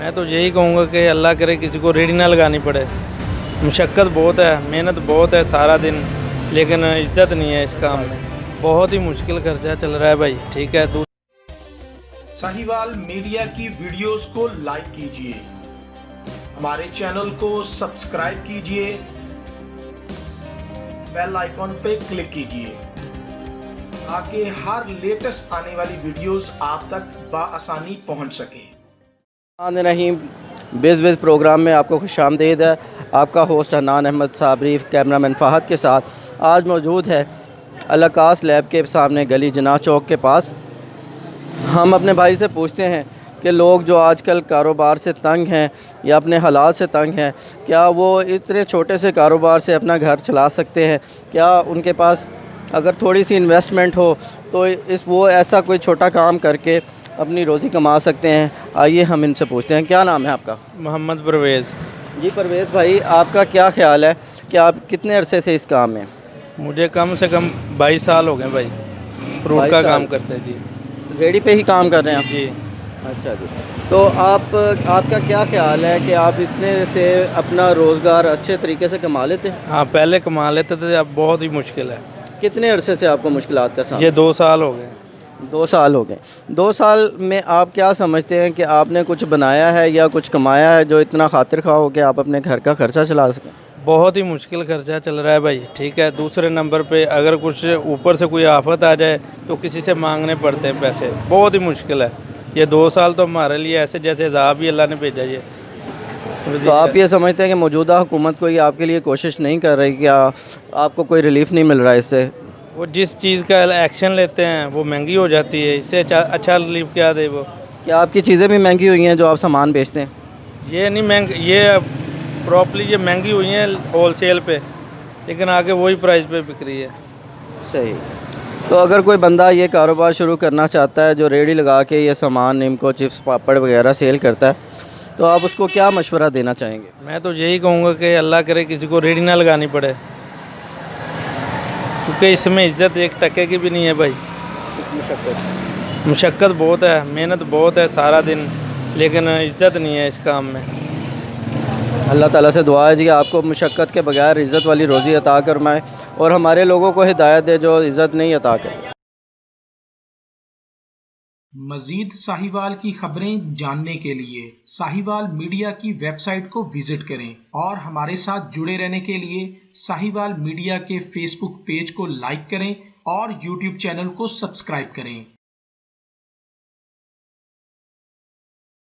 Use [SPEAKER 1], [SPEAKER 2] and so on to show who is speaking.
[SPEAKER 1] मैं तो यही कहूँगा कि अल्लाह करे किसी को रेडी ना लगानी पड़े। मुशक्क़त बहुत है, मेहनत बहुत है सारा दिन, लेकिन इज्जत नहीं है इस काम में। बहुत ही मुश्किल खर्चा चल रहा है भाई। ठीक है।
[SPEAKER 2] साहिवाल मीडिया की वीडियोस को लाइक कीजिए, हमारे चैनल को सब्सक्राइब कीजिए, बेल आइकॉन पे क्लिक कीजिए ताकि हर लेटेस्ट आने वाली वीडियोस आप तक बआसानी पहुंच सके।
[SPEAKER 3] रहीम बेज़ प्रोग्राम में आपको खुशामदीद है। आपका होस्ट हन्नान अहमद साबरी, कैमरामैन फ़हद के साथ आज मौजूद है अल-अकास लैब के सामने गली जना चौक के पास। हम अपने भाई से पूछते हैं कि लोग जो आजकल कारोबार से तंग हैं या अपने हालात से तंग हैं, क्या वो इतने छोटे से कारोबार से अपना घर चला सकते हैं? क्या उनके पास अगर थोड़ी सी इन्वेस्टमेंट हो तो वो ऐसा कोई छोटा काम करके अपनी रोज़ी कमा सकते हैं? आइए हम इनसे पूछते हैं। क्या नाम है आपका?
[SPEAKER 1] मोहम्मद परवेज़।
[SPEAKER 3] जी परवेज़ भाई, आपका क्या ख़्याल है कि आप कितने अरसे से इस काम में?
[SPEAKER 1] मुझे कम से कम 22 साल हो गए भाई, फ्रूट का काम करते हैं जी।
[SPEAKER 3] रेडी पे ही काम कर रहे हैं आप?
[SPEAKER 1] जी।
[SPEAKER 3] अच्छा जी। तो आपका क्या ख़्याल है कि आप इतने से अपना रोज़गार अच्छे तरीके से कमा लेते हैं?
[SPEAKER 1] हाँ, पहले कमा लेते थे, अब बहुत ही मुश्किल है।
[SPEAKER 3] कितने अरसे से आपको मुश्किलात का सामना?
[SPEAKER 1] ये 2 साल हो गए।
[SPEAKER 3] 2 साल हो गए। 2 साल में आप क्या समझते हैं कि आपने कुछ बनाया है या कुछ कमाया है जो इतना खातिर ख़्वाह हो कि आप अपने घर का खर्चा चला सकें?
[SPEAKER 1] बहुत ही मुश्किल खर्चा चल रहा है भाई। ठीक है। दूसरे नंबर पे अगर कुछ ऊपर से कोई आफत आ जाए तो किसी से मांगने पड़ते हैं पैसे। बहुत ही मुश्किल है। ये 2 साल तो हमारे लिए ऐसे जैसे अज़ाब ही अल्लाह ने भेजा ये।
[SPEAKER 3] तो आप ये समझते हैं कि मौजूदा हुकूमत कोई आपके लिए कोशिश नहीं कर रही, क्या आपको कोई रिलीफ़ नहीं मिल रहा है इससे?
[SPEAKER 1] वो जिस चीज़ का एक्शन लेते हैं वो महंगी हो जाती है। इससे अच्छा रिलीफ क्या दे वो।
[SPEAKER 3] क्या आपकी चीज़ें भी महंगी हुई हैं जो आप सामान बेचते हैं?
[SPEAKER 1] ये नहीं महंगी, ये प्रॉपर्ली ये महंगी हुई हैं होलसेल पे, लेकिन आगे वही प्राइस पे बिक रही है।
[SPEAKER 3] सही। तो अगर कोई बंदा ये कारोबार शुरू करना चाहता है जो रेडी लगा के ये सामान निमको चिप्स पापड़ वगैरह सेल करता है, तो आप उसको क्या मशवरा देना चाहेंगे?
[SPEAKER 1] मैं तो यही कहूँगा कि अल्लाह करे किसी को रेडी ना लगानी पड़े, क्योंकि इसमें इज्जत 1 टके की भी नहीं है भाई। मुशक्क़त बहुत है, मेहनत बहुत है सारा दिन, लेकिन इज्जत नहीं है इस काम में।
[SPEAKER 3] अल्लाह ताला से दुआ है जी आपको मुशक्क़त के बगैर इज़्ज़त वाली रोज़ी अता फरमाए और हमारे लोगों को हिदायत दे जो इज़्ज़त नहीं अता करे।
[SPEAKER 2] मज़ीद साहिवाल की खबरें जानने के लिए साहिवाल मीडिया की वेबसाइट को विजिट करें और हमारे साथ जुड़े रहने के लिए साहिवाल मीडिया के फेसबुक पेज को लाइक करें और यूट्यूब चैनल को सब्सक्राइब करें।